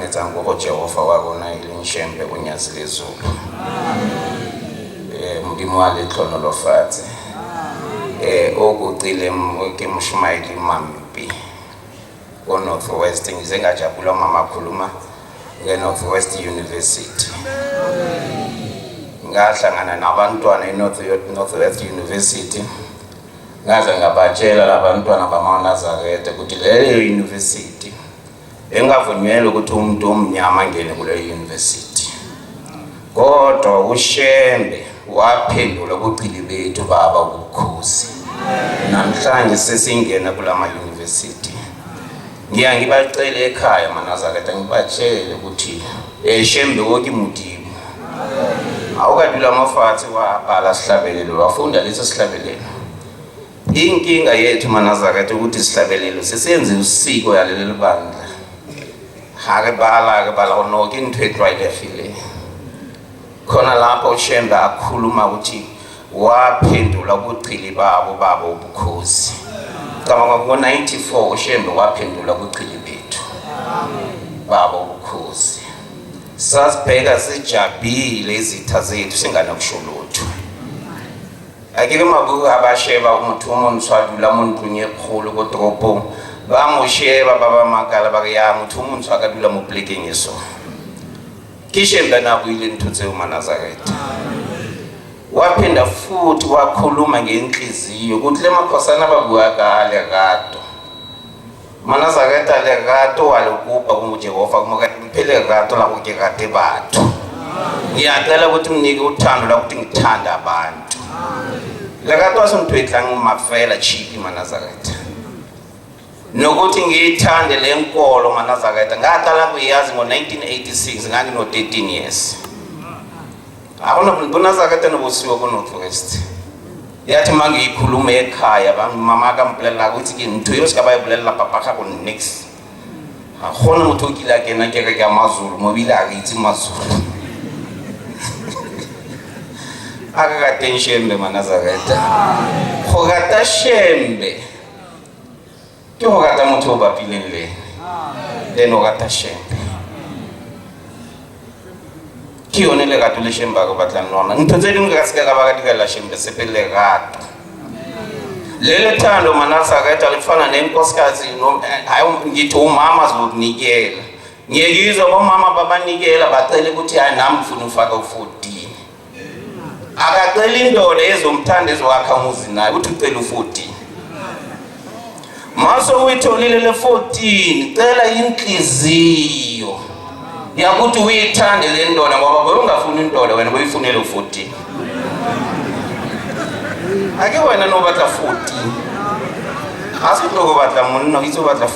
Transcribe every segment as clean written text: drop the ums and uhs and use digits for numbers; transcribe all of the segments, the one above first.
ngitsango go Jehova wa rona ile nshembe o nyazile Zulu modimo wa letlono lo fatshe o go tsile ke Mshumayeli Mampi ko Northwest ngize ngajabula mama khuluma nge Northwest University ngahlangana nabantwana Northwest University ngaze ngabatshela labantwana bamaNazaretha ukuthi leyo university engavunyelwe ukuthi umuntu omnyama angene kule university kodwa uShembe waphendula kucili bethu baba ukukhosi namhlanje sesingena kulama university ngiyangibacela ekhaya maNazaretha ngibatshele ukuthi Shembe woki mudimo awukadlula amafathi wabhala sihlabelelo wafunda leso sihlabelelo inkinga yethu maNazaretha ukuthi sihlabelelo sesenze usiko yalelo bandla hake bala onoke into etwayelefile khona lapho uShembe akhuluma ukuthi waphendula kucili babo ubukhosi kama ngo94 uShembe waphendula kucili bethu babo ubukhosi sasibheka sijabile izitha zethu singanakusholothwa akike mabuku abasheba umuntu uMswadula umuntu nyekhulu kodropo bamusheba baba makala bakaya umuntu umuntu akadula mu blacking yeso kishembe nabuyile ntuthe uMaNazaretha waphinda futhi wakhuluma ngenhliziyo ukuthi le makhosana babuakale kato maNazaretha le kato walukupha kuJehova kumaka imphele kato la kuke kade bathu ngiyacela ukuthi mnike uthando la ukuthi ngithanda abantu la kato asomthwetla ngimafela chipi maNazaretha nokuthi ngiyithande lenkolo maNazaretha ngaqala kuyazi ngo1986 ngangino 13 years akona maNazaretha nobusiwe ko Northwest yathi mangiyikhuluma ekhaya mama kamplela ukuthi ke ntwe yosika bayibulela papa ga go next akona motho kila kena ke ka maZulu mobile a itse maZulu aka tenshembe maNazaretha go gata Shembe ke go gata motho ba pileng le no gata Shembe ke yone le gato le Shembe go batla nona ntho tse dingwe ka se ka ba ka dikela Shembe sepele gato lele thando maNazaretha lifana nenkosikazi hayi ngithi umama zokunikela ngiyekizwa bomama babanikela bacela ukuthi hayi nami ngifuna ufaka u14 akacela indoda ezomthanda ezowakha umuzi naye uthi ucela u14 maso uyitholile le 14 cela inhliziyo yakuthi uyithande le ndoda ngoba beyongafuna indoda wena boyifunela u14 ake wena no batla 14 asikho batla munno izobatla 14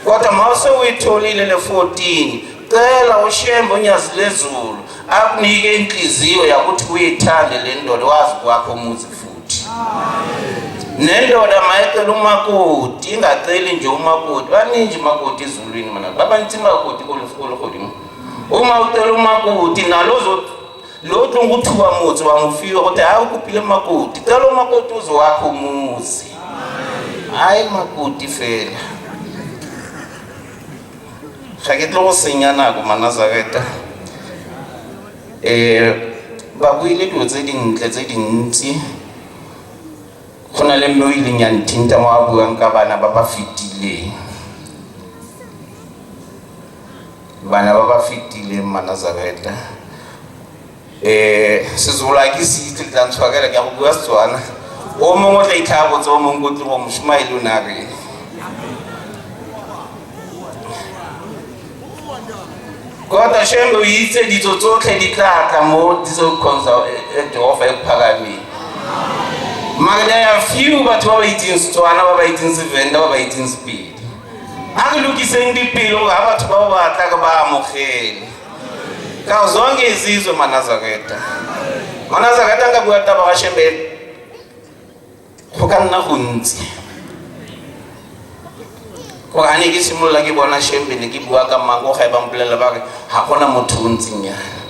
kodwa maso uyitholile le 14 cela uShembe unyazile Zulu akunike inhliziyo yakuthi uyithande le ndoda wazi kwakho umuzi futhi nendoda mayicela umakoti ingaceli nje umakoti baningi umakoti ezulwini mana babanti umakoti kolufukolo kodimo uma ucela umakoti nalozo lotho nguthuba motho bangufika ukuthi hayi ukuphile umakoti cela umakoti uzowakho umuzi hayi makoti fela shaketlo go senyana go maNazaretha babuyile dilo tse dintle tse dintsi khona le mme o ile nyanthinta mo buang ka bana ba ba fitile maNazaretha sizula ke sithi tlantswakela ke go bua Setswana o mongwe tla itlhabo tso mongwe go tlo Mshumayeli o nare kodwa Shembe o itse ditso tsotlhe di tla mo ditso khonza Jehova ephakame magana ya few batho ba itseng Setswana ba itseng Sevenda ba itseng Sepedi a re lokiseng dipelo ga batho ba batla ka ba amogele ka zonke izizwe maNazaretha nga bua taba ga Shembe go ka nna go ntsi go ga ne ke simolla ke bona Shembe ne ke bua ka mango ga ba mpolela ba re ha gona motho o ntsinyana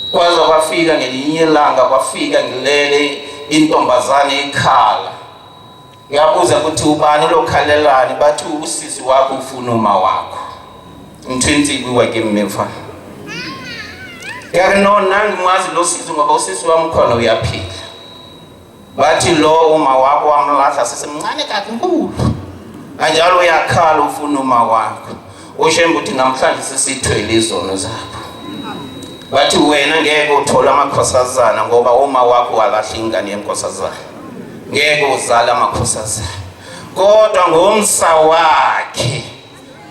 kwaze kwafika ngelinye ilanga kwafika ngilele intombazane ikhala Yabuza ukuthi ubani lokhalelani bathi usisi wakho ufuna uma wakho. Mthwenzi kuwa ke mmefa. Yake no nangi mwazi lo sisi ngoba usisi wami khona uyaphila. Bathi lo uma wakho wamlahla sesemncane kakhulu. Anjalo uyakhala ufuna uma wakho. Ushembe uthi namhlanje sesithwele izono zakho. Bathi wena ngeke uthola amakhosazana ngoba uma wakho walahla ingane yenkosazana. Ngeke uzala amakhosazana. Kodwa ngomsa wakhe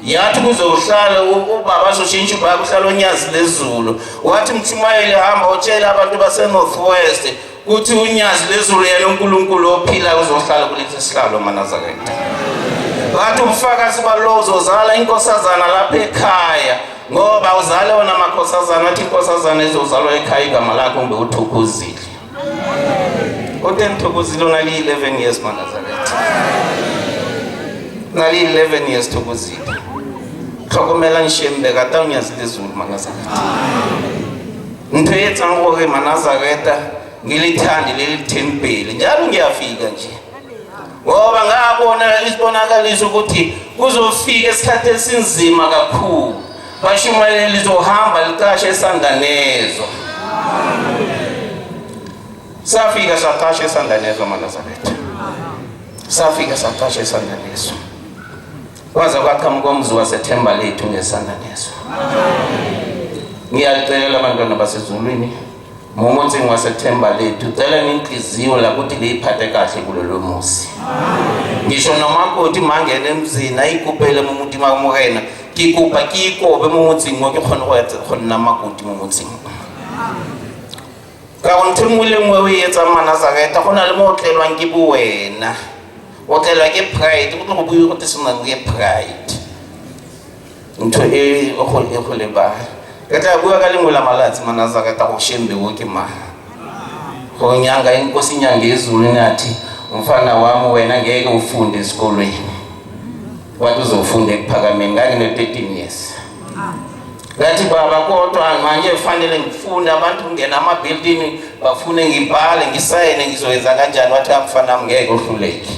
yathi kuzohlala ubaba azoshintsha ubaba uhlala onyazi lezulu. Wathi Mtshumayeli hamba utshela abantu base Northwest kuthi unyazi lezulu yena uNkulunkulu ophila uzohlala kulesi sihlalo maNazaretha. Bathi umfakazi balo uzozala inkosazana lapha ekhaya ngoba uzale wona amakhosazana athi inkosazana ezozalwa ekhaya igama lakho mbe uThokozile. Uthokozile unali 11 years maNazaretha. Nali 11 years Thokozile. Hlokomela nshembe kata unyazi lezulu maNazaretha. Ntwe yetsango ke maNazaretha ngilithandi leli tempeli njalo ngiyafika nje. Ngoba ngabona isibonakaliso ukuthi kuzofika isikhathi esinzima kakhulu. Bashumayeli lizohamba liqashe esandanezo. Safika saqashe esandanezo maNazaretha. Safika saqashe esandanezo. Kwaza kwaqhamuka umzi waseThemba lethu ngesandanezo. Ngiyacela abantwana basezulwini Momonzi waseThemba lethu cela nginhliziyo la ukuthi leyiphathe kahle kulolu muzi. Ngisho nomakoti mangene emzini ayikupele umuntu makumukena kikupa kikobe umuntu ngoke khona kwethe khona namakoti umuntu. Ka unthumule ngwe uyetsa maNazaretha khona le motlelwa ngibu wena. Otlelwa ke pride ukuthi ngobuye ukuthi sina nge pride. Ntho okhole ba. Kata buya kalingula malathi maNazaretha kushembe woke ma. Ngonyanga inkosi inyanga ezulu ngathi umfana wami wena ngeke ufunde esikolweni. Wathi uzofunda ekuphakameni ngani ne13 years. Ngathi baba kodwa manje kufanele ngifune abantu ngena ama building bafune ngibhale ngisayene ngizoyenza kanjani wathi akufana ngeke uhluleke.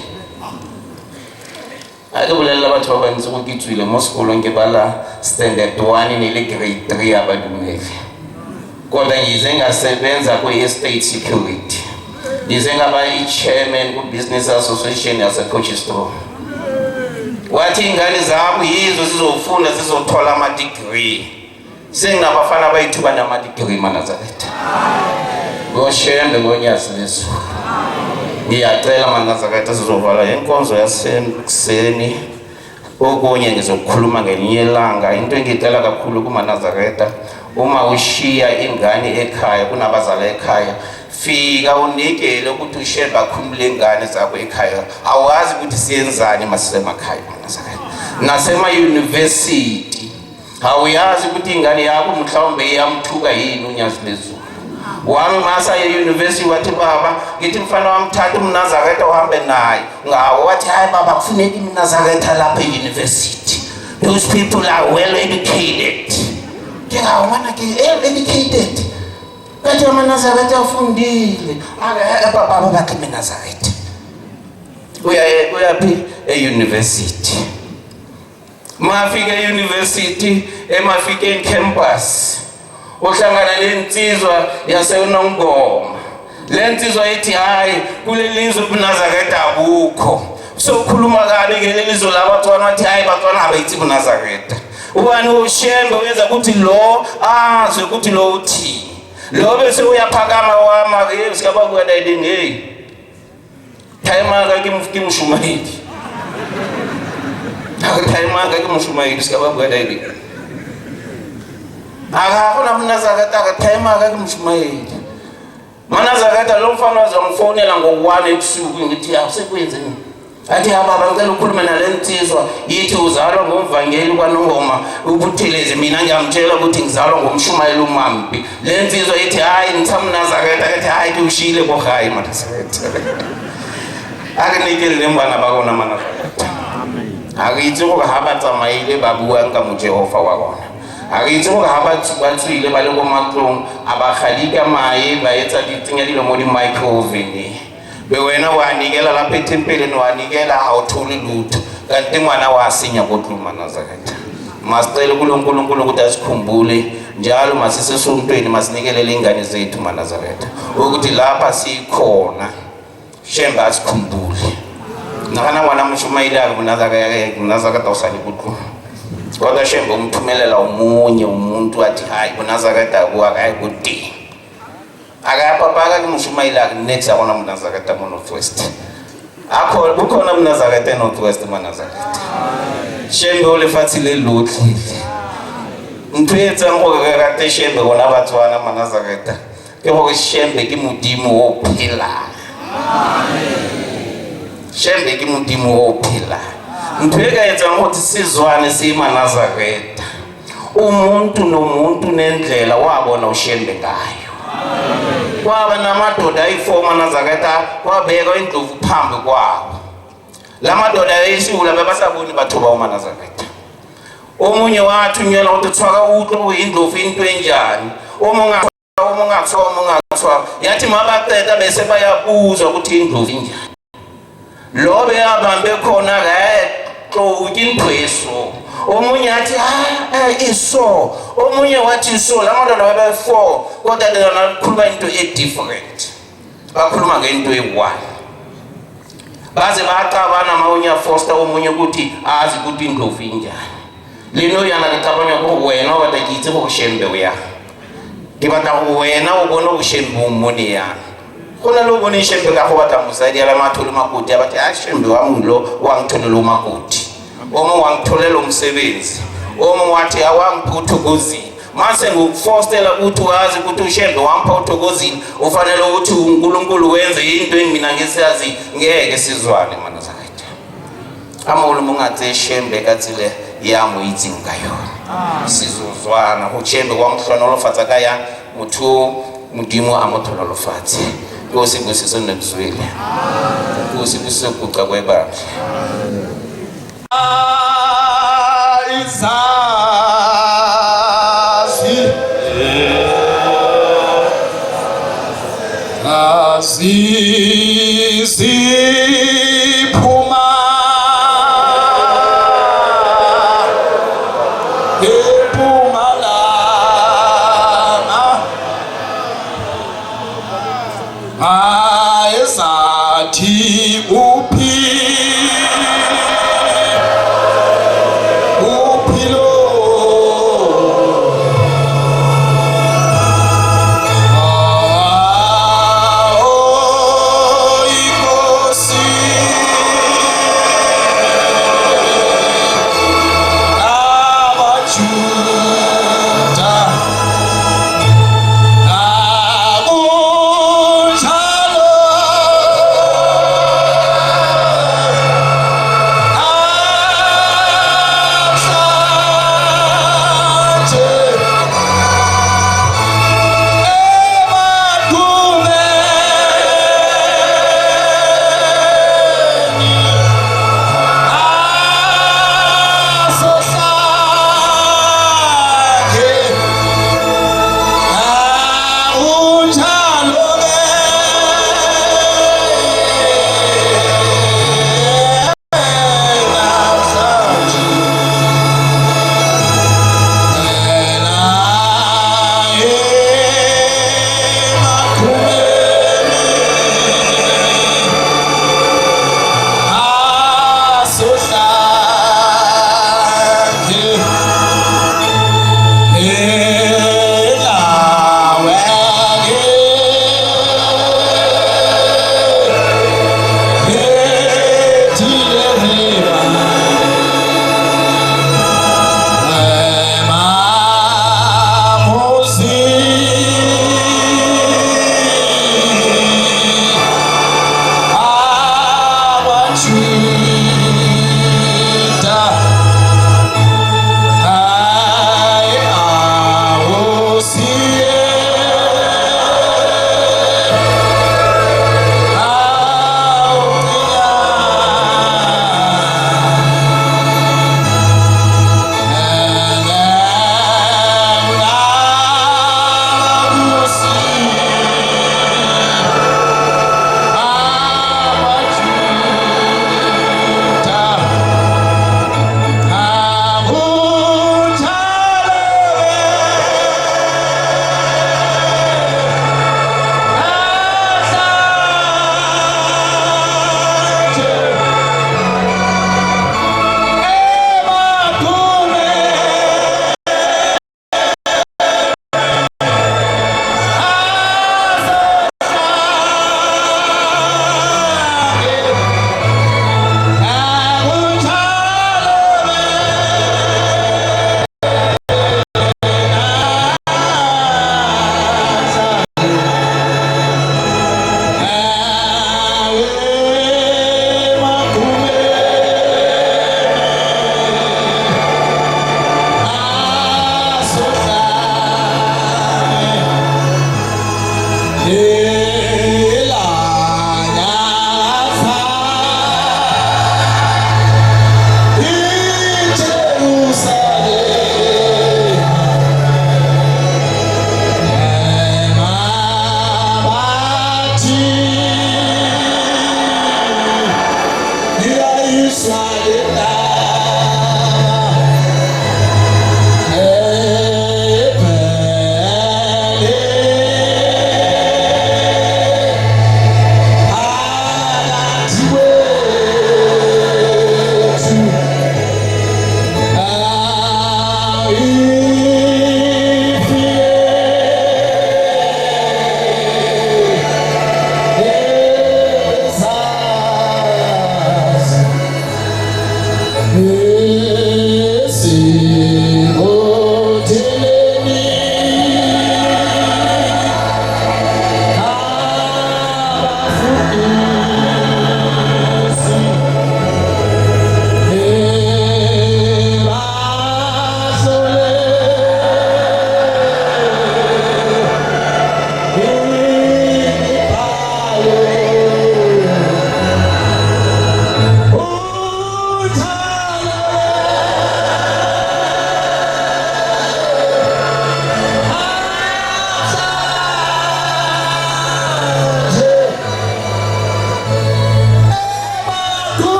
Ake bulela batho ba bantsi go kitswile mo sekolong ke bala standard 1 ne le grade 3 abadumele. Kodwa ngize ngasebenza ku estate security. Ngize ngaba i-chairman ku business association yase Potchefstroom. Wathi ingane zabo yizo zizofunda zizothola ama degree. Sengabafana bayithuba nama degree maNazaretha. Ngoshembe ngonyasi leso. Ngiyacela maNazaretha sizovala inkonzo yasekuseni. Okunye ngizokukhuluma ngelinye ilanga into engicela kakhulu kumaNazaretha uma ushiya ingane ekhaya kunabazali ekhaya fika unikele ukuthi ushebe akhumule ingane zakho ekhaya awazi ukuthi siyenzani masemakhaya maNazaretha nasema university awuyazi ukuthi ingane yakho mhlawumbe iyamthuka yini unyazi lezulu wami masa ye-university wathi baba ngithi mfana wamthatha uMnazaretha uhambe naye ngawo wathi hayi baba kufuneka iMnazaretha lapha e-university those people are well educated ngiyawona ke educated kanti uMnazaretha ufundile baba bathi uMnazaretha uyaphi e-university mafika e-university emafika e-campus uhlangana lensizwa yaseNongoma lensizwa ethi hayi kulelizwe uMnazaretha abukho sokhuluma kabi ngelelizwe labaTswana wathi hayi baTswana abayithi uMnazaretha ubani ushembe wenza ukuthi lo azwe ukuthi lo uthi lo bese uyaphakama wama ke sikaba kuya iding hey time ka kimshumayeli time ka kimshumayeli sikaba kuya iding akafuna uMnazaretha akathayima akamshumayeli maNazaretha lo mfana wazongifonela ngo1 ebusuku ngithi awusekwenzeni athi baba ngicela ukukhuluma nalensizwa yithi uzalwa ngomvangeli kwaNongoma ubuthelezi mina ngiyamtshela ukuthi ngizalwa ngomshumayeli uMambi lensizwa yithi hayi ngithamuNazaretha ethi hayi ushile bohayi maNazaretha akenikele lembana bakona maNazaretha akithi ukuhamba tsamayile babuya nkamuJehova wakona akitsoga habatswile ba le go matlong abakhalika mae ba etsa ditsenya dilo mo di microwave bewena wanikela lapha ethempelini wanikela awutholi lutho kanti mwana wasinya kodluma Nazareth. Masicela kuNkulunkulu ukuthi asikhumbule njalo masisesontweni masinikelele ingane zethu Nazareth ukuthi lapha sikhona shembe asikhumbule nakana mwana mshumayela kuNazareth awusali kudluma kodwa shembe umthumelela umunye umuntu athi hayi kuNazareth akukayi kudini akayapapaka kumshumayela next akona Nazareth Northwest akho bukhona Nazareth Northwest Nazareth shembe ulefathile lotlile ntwetsa ngoke kate shembe bona batswana Nazareth ke go shembe ke modimo o phela shembe ke modimo o phela ntweka etsa ngothi sizwane sima Nazareth umuntu nomuntu nendlela wabona ushembe ngayo kwaba namadoda ayifoma Nazareth kwabeka indlovu phambi kwabo lamadoda ayisula bebasaboni bathoba Nazareth omunye wathunyelwa ukuthi thwaka utlo indlovu into enjani omungathwa yathi mabaqeda bese bayabuzwa ukuthi indlovu injani lobe abambe khona kaxo ukintweso omunye athi iso omunye wathi iso lamadoda babe4 kodwa lena khuluma into different bakhuluma ngento eyi-1 baze baqabana mawunya Foster omunye ukuthi azi ukuthi indlovu injani lino yana licabanya ko wena watakitse go shembe uya dibata wena ubona ushembe umone yana khona lo bona ishembe ka go batla mosadi ya la matholo makoti abathi shembe wa mlo wangitholela umakoti omo wangitholela umsebenzi omo wathi awangiphuthukuzini mase ngukufostela ukuthi wazi ukuthi ushembe wamphuthukuzini ufanele ukuthi uNkulunkulu wenze into engimina ngesiyazi ngeke sizwane Nazareth amawulu mungatse shembe katsile yamo itsinga yona sizozwana go shembe kwa mhlwana lo fatsa kaya motho modimo a mothola lo fatse go se go se sone tswele go se se kuqa kweba Phuma esathi uphilo inkosi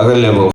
Akelebo